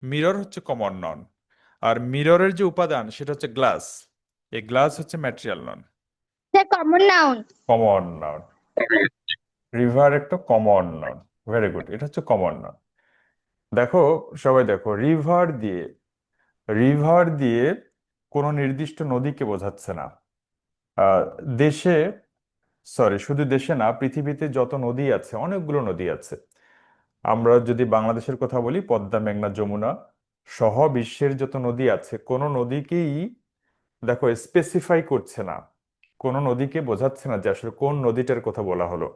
Mirror হচ্ছে common noun. আর মিররের যে উপাদান সেটা হচ্ছে গ্লাস। এই গ্লাস হচ্ছে material noun. Sir common noun. Common noun. River একটা কমন নাউন। ভেরি গুড, এটা হচ্ছে কমন নাউন। দেখো, সবাই দেখো, রিভার দিয়ে কোনো নির্দিষ্ট নদীকে বোঝাচ্ছে না। আহ, দেশে, সরি, শুধু দেশে না, পৃথিবীতে যত নদী আছে, অনেকগুলো নদী আছে। আমরা যদি বাংলাদেশের কথা বলি, পদ্মা, মেঘনা, যমুনা সহ বিশ্বের যত নদী আছে, কোনো নদীকেই দেখো স্পেসিফাই করছে না, কোনো নদীকে বোঝাচ্ছে না যে আসলে কোন নদীটার কথা বলা হলো।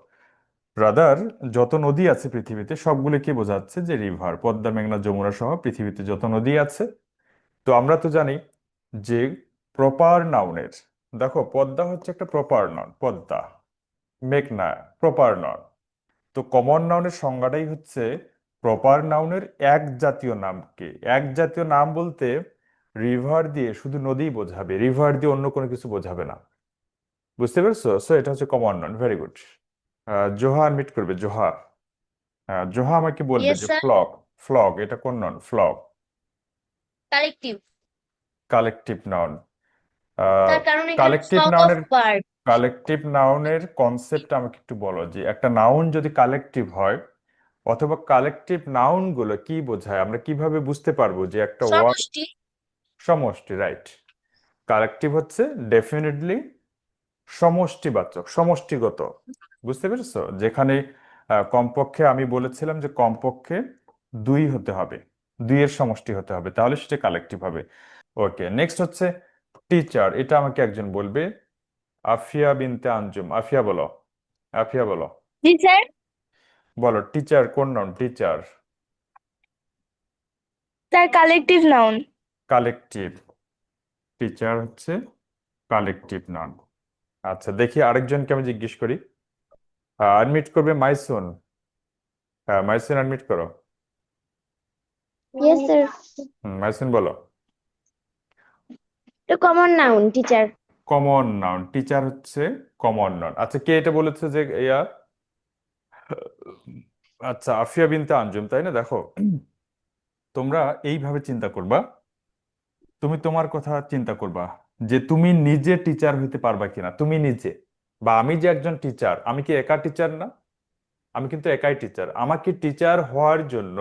রাদার যত নদী আছে পৃথিবীতে সবগুলোকে বোঝাচ্ছে যে রিভার, পদ্মা, মেঘনা, যমুনা সহ পৃথিবীতে যত নদী আছে। তো আমরা তো জানি যে প্রপার নাউনের, দেখো পদ্মা হচ্ছে একটা প্রপার নাউন, পদ্মা, মেঘনা প্রপার নাউন। তো কমন নাউনের সংজ্ঞাটাই হচ্ছে প্রপার নাউনের এক জাতীয় নামকে, এক জাতীয় নাম বলতে রিভার দিয়ে শুধু নদী বোঝাবে, রিভার দিয়ে অন্য কোনো কিছু বোঝাবে না। বুঝতে পেরেছো? সো এটা হচ্ছে common noun. Very good. Zoha unmute করবে, জোহা। জোহা আমাকে বলবে ইয়েস যে স্যার। ফ্লগ, ফ্লগ এটা কোন noun? Vlog collective. Collective noun. তার কারণ এখানে কালেকটিভ ফ্লক অফ নাউনের বার্ড। কালেকটিভ নাউনের কনসেপ্ট আমাকে একটু বলো, যে একটা নাউন যদি কালেকটিভ হয়, অথবা কালেকটিভ নাউন গুলো কি বোঝায়, আমরা কিভাবে বুঝতে পারবো যে একটা ওয়ার্ড সমষ্টি। সমষ্টি, রাইট? কালেকটিভ হচ্ছে ডেফিনেটলি সমষ্টিবাচক, সমষ্টিগত। বুঝতে পেরেছো? যেখানে কমপক্ষে, আমি বলেছিলাম যে কমপক্ষে দুই হতে হবে, দুইয়ের সমষ্টি হতে হবে, তাহলে সেটা কালেকটিভ হবে। ওকে, নেক্সট হচ্ছে টিচার। এটা আমাকে একজন বলবে। আফিয়া বিনতে আঞ্জুম, আফিয়া বলো, আফিয়া বলো। জি স্যার। বলো টিচার কোন noun? Teacher sir collective noun. Collective, teacher হচ্ছে কালেকটিভ নাউন। আচ্ছা, দেখি আরেকজনকে আমি জিজ্ঞেস করি। আনমিট করবে মাইসুন। হ্যাঁ, মাইসুন আনমিট করো। Yes sir. মাইসুন বলো। এটা common noun teacher. Common noun, teacher হচ্ছে কমন নাউন। আচ্ছা, কে এটা বলেছে যে ইয়া? আচ্ছা, আফিয়া বিনতে আঞ্জুম, তাই না? দেখো, তোমরা এইভাবে চিন্তা করবা, তুমি তোমার কথা চিন্তা করবা যে তুমি নিজে টিচার হইতে পারবা কিনা, তুমি নিজে। বা আমি যে একজন টিচার, আমি কি একা টিচার না? আমি কিন্তু একাই টিচার। আমাকে টিচার হওয়ার জন্য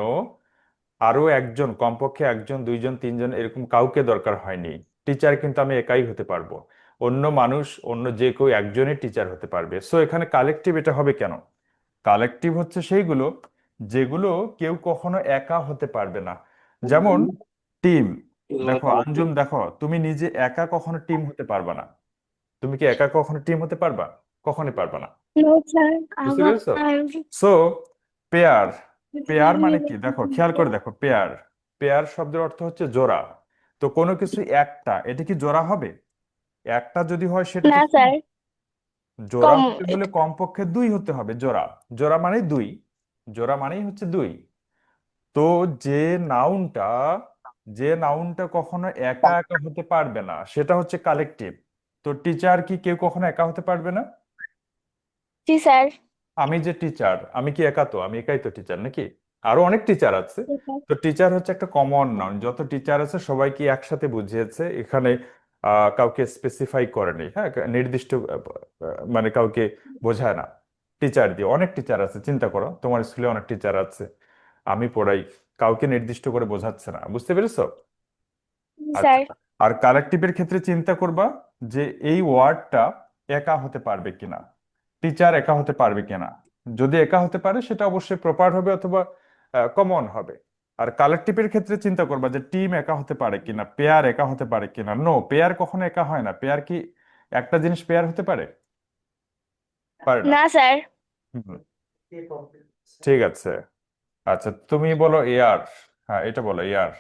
আরো একজন, কমপক্ষে একজন, দুইজন, তিনজন, এরকম কাউকে দরকার হয়নি। টিচার কিন্তু আমি একাই হতে পারবো। অন্য মানুষ, অন্য যে কেউ একজনই টিচার হতে পারবে। সো এখানে কালেকটিভ এটা হবে কেন? কালেকটিভ হচ্ছে সেইগুলো যেগুলো কেউ কখনো একা হতে পারবে না। যেমন টিম। দেখো আঞ্জুম, দেখো তুমি নিজে একা কখনো টিম হতে পারবে না। তুমি কি একা কখনো টিম হতে পারবা? কখনোই পারবা না। No sir. বুঝতে আবার। পেরেছো? সো পেয়ার, পেয়ার মানে কি? দেখো, খেয়াল করে দেখো, পেয়ার, পেয়ার শব্দের অর্থ হচ্ছে জোড়া। তো কোনো কিছু একটা, এটা কি জোড়া হবে? একটা যদি হয় সেটা না তো স্যার। জোড়া কম। হতে হলে কমপক্ষে দুই হতে হবে। জোড়া, জোড়া মানেই দুই, জোড়া মানেই হচ্ছে দুই। তো যে নাউনটা যে নাউনটা কখনো একা একা হতে পারবে না সেটা হচ্ছে কালেকটিভ। তো টিচার কি কেউ কখনো একা হতে পারবে না? জি স্যার। আমি যে টিচার, আমি কি একা? তো আমি একাই তো টিচার, নাকি? আরো অনেক টিচার আছে। তো টিচার হচ্ছে একটা কমন নাউন, যত টিচার আছে সবাইকে একসাথে বুঝিয়েছে এখানে। কাউকে স্পেসিফাই করেনি, হ্যাঁ, নির্দিষ্ট মানে কাউকে বোঝায় না। টিচার দিয়ে অনেক টিচার আছে, চিন্তা করো তোমার স্কুলে অনেক টিচার আছে, আমি পড়াই, কাউকে নির্দিষ্ট করে বোঝাচ্ছে না। বুঝতে পেরেছো? আচ্ছা, স্যার। আর কালেকটিভের ক্ষেত্রে চিন্তা করবা যে এই ওয়ার্ডটা একা হতে পারবে কিনা, টিচার একা হতে পারবে কিনা। যদি একা হতে পারে সেটা অবশ্যই প্রপার হবে অথবা কমন হবে। আর কালেকটিভের ক্ষেত্রে চিন্তা করবা যে টিম একা হতে পারে কিনা, পেয়ার একা হতে পারে কিনা। নো, পেয়ার কখনো একা হয় না। পেয়ার কি একটা জিনিস পেয়ার হতে পারে? পারে না। না স্যার। হুম, ঠিক আছে। আচ্ছা, তুমি বলো এয়ার। হ্যাঁ, এটা বলো এয়ার।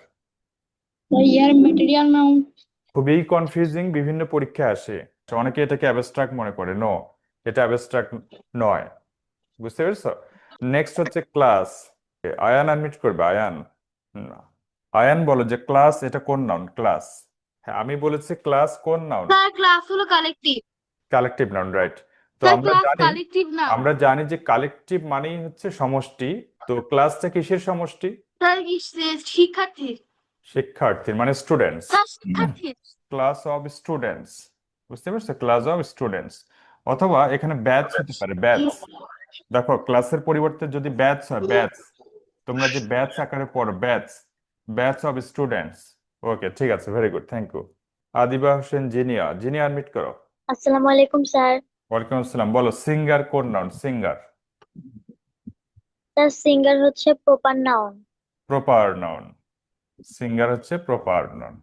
ইয়ার ম্যাটেরিয়াল নাউন। খুবই কনফিউজিং, বিভিন্ন পরীক্ষায় আসে। অনেকে এটাকে অ্যাবস্ট্রাক্ট মনে করে। নো, এটা অ্যাবস্ট্রাক্ট নয়। বুঝতে পেরেছো? নেক্সট হচ্ছে ক্লাস। আয়ান আনমিট করবে, আয়ান। হুম, আয়ান বলো যে ক্লাস এটা কোন নাউন? ক্লাস। হ্যাঁ, আমি বলেছি ক্লাস কোন নাউন? স্যার ক্লাস হলো কালেকটিভ। Collective noun, right. তো স্যার আমরা ক্লাস জানি, কালেকটিভ নাউন। আমরা জানি যে কালেকটিভ মানেই হচ্ছে সমষ্টি। তো ক্লাসটা কিসের সমষ্টি? স্যার কি শিক্ষার্থী? শিক্ষার্থীর মানে স্টুডেন্টস। স্যার শিক্ষার্থী। ক্লাস অফ স্টুডেন্টস, বুঝতে পারছো? ক্লাস অফ স্টুডেন্টস, অথবা এখানে ব্যাচ হতে পারে, ব্যাচ। দেখো ক্লাসের পরিবর্তে যদি ব্যাচ হয়, ব্যাচ, তোমরা যে ব্যাচ আকারে পড়ো, batch, batch of students. Okay, ঠিক আছে, very good, thank you. Adiba Hossain Zinia, Zinia unmute করো। আসসালামু আলাইকুম স্যার। ওয়ালাইকুম আসসালাম। বলো সিঙ্গার কোন নাউন? সিঙ্গার স্যার সিঙ্গার হচ্ছে proper noun. Proper noun, singer হচ্ছে প্রপার নাউন।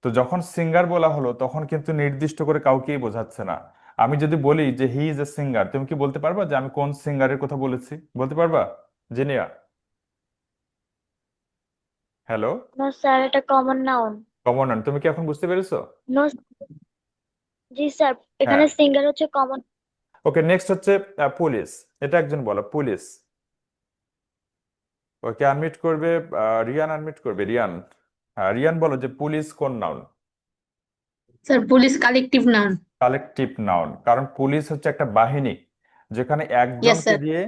তো যখন সিঙ্গার বলা হলো তখন কিন্তু নির্দিষ্ট করে কাউকেই বোঝাচ্ছে না। আমি যদি বলি যে হি ইজ এ সিঙ্গার, তুমি কি বলতে পারবা যে আমি কোন সিঙ্গারের কথা বলেছি? বলতে পারবা জিনিয়া? হ্যালো? নো স্যার, এটা কমন নাউন। কমন নাউন, তুমি কি এখন বুঝতে পেরেছো? নো। জি স্যার, হ্যাঁ। এখানে সিঙ্গার হচ্ছে কমন। ওকে, নেক্সট হচ্ছে পুলিশ। এটা একজন বলো, পুলিশ। ওকে, আনমিট করবে। রিয়ান আনমিট করবে, রিয়ান। হ্যাঁ, রিয়ান বলো যে পুলিশ কোন noun? Sir police collective noun. Collective noun, কারণ পুলিশ হচ্ছে একটা বাহিনী, যেখানে ইয়েস একজনকে স্যার। দিয়ে,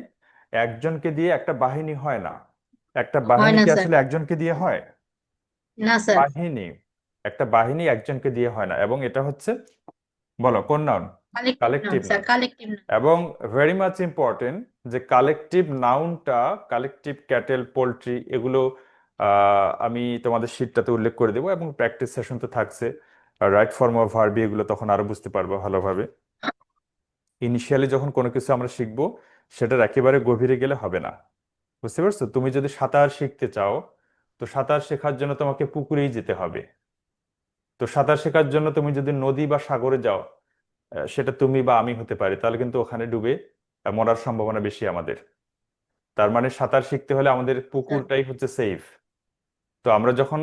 একজনকে দিয়ে একটা বাহিনী হয় না। একটা হয় বাহিনী না কি স্যার। আসলে একজনকে দিয়ে হয়? না স্যার। বাহিনী, একটা বাহিনী একজনকে দিয়ে হয় না, এবং এটা হচ্ছে, বলো কোন noun? Collective noun collective sir, noun. Collective noun. এবং ভেরি মাচ ইম্পর্টেন্ট যে কালেকটিভ নাউনটা, কালেকটিভ ক্যাটেল, পোল্ট্রি, এগুলো আমি তোমাদের শীটটাতে উল্লেখ করে দেবো, এবং প্র্যাকটিস সেশন তো থাকছে। রাইট ফর্ম অফ ভার্বি, এগুলো তখন আরো বুঝতে পারবো ভালোভাবে। ইনিশিয়ালি যখন কোনো কিছু আমরা শিখবো, সেটার একেবারে গভীরে গেলে হবে না। বুঝতে পারছো? তুমি যদি সাঁতার শিখতে চাও, তো সাঁতার শেখার জন্য তোমাকে পুকুরেই যেতে হবে। তো সাঁতার শেখার জন্য তুমি যদি নদী বা সাগরে যাও, সেটা তুমি বা আমি হতে পারি, তাহলে কিন্তু ওখানে ডুবে মরার সম্ভাবনা বেশি আমাদের। তার মানে সাঁতার শিখতে হলে আমাদের স্যার পুকুরটাই হচ্ছে সেফ। তো আমরা যখন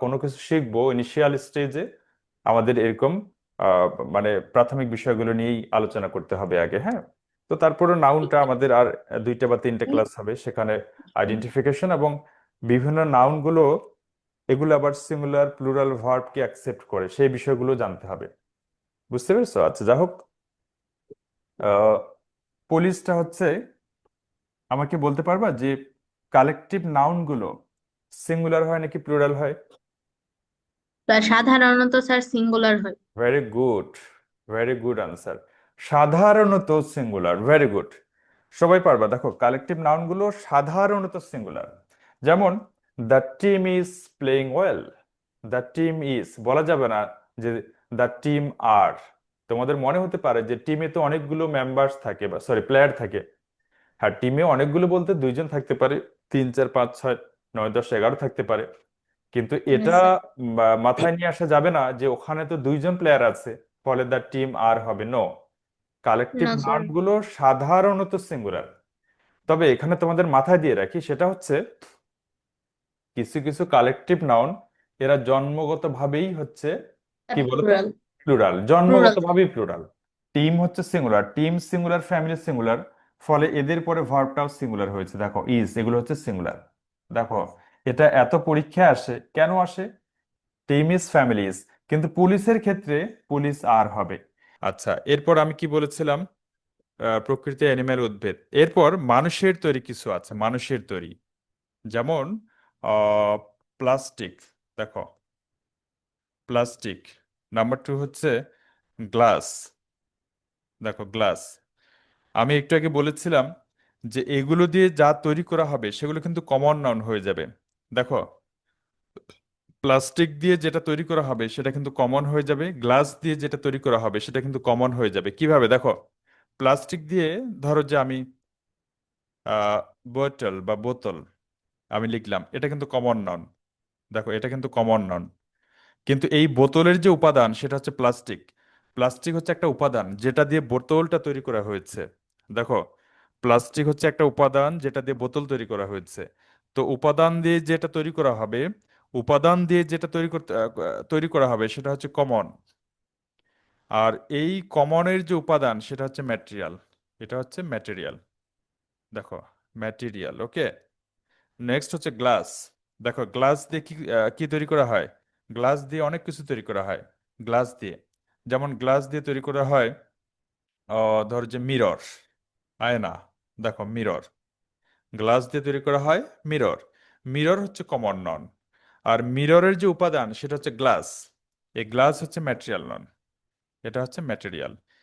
কোনো কিছু শিখবো ইনিশিয়াল স্টেজে, আমাদের এরকম আহ, মানে প্রাথমিক বিষয়গুলো নিয়েই আলোচনা করতে হবে আগে, হ্যাঁ। তো তারপরে নাউনটা আমাদের আর দুইটা বা তিনটা ক্লাস হবে, সেখানে আইডেন্টিফিকেশন এবং বিভিন্ন নাউনগুলো, এগুলো আবার সিঙ্গুলার প্লুরাল ভার্ব কি অ্যাকসেপ্ট করে সেই বিষয়গুলো জানতে হবে। বুঝতে পেরেছো? আচ্ছা, যা হোক, পুলিশটা হচ্ছে, আমাকে বলতে পারবা যে কালেকটিভ নাউনগুলো সিঙ্গুলার হয় নাকি প্লুরাল হয়? স্যার সাধারণত স্যার সিঙ্গুলার হয়। Very good, very good answer. সাধারণত সিঙ্গুলার, ভেরি গুড। সবাই পারবা। দেখো কালেকটিভ নাউনগুলো সাধারণত সিঙ্গুলার। যেমন the team is playing well, the team is বলা যাবে না যে দ্য টিম আর। তোমাদের মনে হতে পারে যে টিমে তো অনেকগুলো মেম্বার্স থাকে, বা সরি প্লেয়ার থাকে। হ্যাঁ, টিমে অনেকগুলো বলতে দুইজন থাকতে পারে, তিন চার পাঁচ ছয় নয় দশ 11 থাকতে পারে। কিন্তু এটা Yes, স্যার। মাথায় নিয়ে আসা যাবে না যে ওখানে তো দুইজন প্লেয়ার আছে, ফলে দ্য টিম আর হবে। নো, কালেকটিভ না স্যার। নাউন গুলো সাধারণত সিঙ্গুলার। তবে এখানে তোমাদের মাথায় দিয়ে রাখি, সেটা হচ্ছে কিছু কিছু কালেকটিভ নাউন, এরা জন্মগতভাবেই হচ্ছে কি বলতো, প্লুরাল। Plural, plural. জন্মগতভাবেই প্লুরাল। টিম হচ্ছে singular, team singular, family singular, ফলে এদের পরে ভার্বটাও সিঙ্গুলার হয়েছে। দেখো ইজ, এগুলো হচ্ছে সিঙ্গুলার। দেখো, এটা এত পরীক্ষায় আসে, কেন আসে? টিম ইজ, ফ্যামিলি ইজ, কিন্তু পুলিশের ক্ষেত্রে পুলিশ আর হবে। আচ্ছা, এরপর আমি কি বলেছিলাম? প্রকৃতি, অ্যানিমেল, উদ্ভিদ। এরপর মানুষের তৈরি কিছু আছে, মানুষের তৈরি। যেমন প্লাস্টিক। দেখো প্লাস্টিক। নাম্বার টু হচ্ছে গ্লাস। দেখো গ্লাস। আমি একটু আগে বলেছিলাম যে এগুলো দিয়ে যা তৈরি করা হবে সেগুলো কিন্তু কমন নাউন হয়ে যাবে। দেখো, প্লাস্টিক দিয়ে যেটা তৈরি করা হবে সেটা কিন্তু কমন হয়ে যাবে, গ্লাস দিয়ে যেটা তৈরি করা হবে সেটা কিন্তু কমন হয়ে যাবে। কিভাবে? দেখো, প্লাস্টিক দিয়ে, ধরো যে আমি বোতল বা বোতল আমি লিখলাম, এটা কিন্তু কমন নাউন। দেখো, এটা কিন্তু কমন নাউন। কিন্তু এই বোতলের যে উপাদান সেটা হচ্ছে প্লাস্টিক। প্লাস্টিক হচ্ছে একটা উপাদান যেটা দিয়ে বোতলটা তৈরি করা হয়েছে। দেখো, প্লাস্টিক হচ্ছে একটা উপাদান যেটা দিয়ে বোতল তৈরি করা হয়েছে। তো উপাদান দিয়ে যেটা তৈরি করা হবে, উপাদান দিয়ে যেটা তৈরি করা হবে সেটা হচ্ছে কমন। আর এই কমনের যে উপাদান সেটা হচ্ছে ম্যাটেরিয়াল। এটা হচ্ছে ম্যাটেরিয়াল। দেখো, ম্যাটেরিয়াল। ওকে, নেক্সট হচ্ছে গ্লাস। দেখো, গ্লাস দিয়ে কি কি তৈরি করা হয়? গ্লাস দিয়ে অনেক কিছু তৈরি করা হয়। গ্লাস দিয়ে, যেমন গ্লাস দিয়ে তৈরি করা হয় ধর যে মিরর, আয়না। দেখো মিরর, গ্লাস দিয়ে তৈরি করা হয় মিরর। মিরর হচ্ছে কমন নন। আর মিররের যে উপাদান সেটা হচ্ছে গ্লাস। এই গ্লাস হচ্ছে ম্যাটেরিয়াল নন, এটা হচ্ছে ম্যাটেরিয়াল।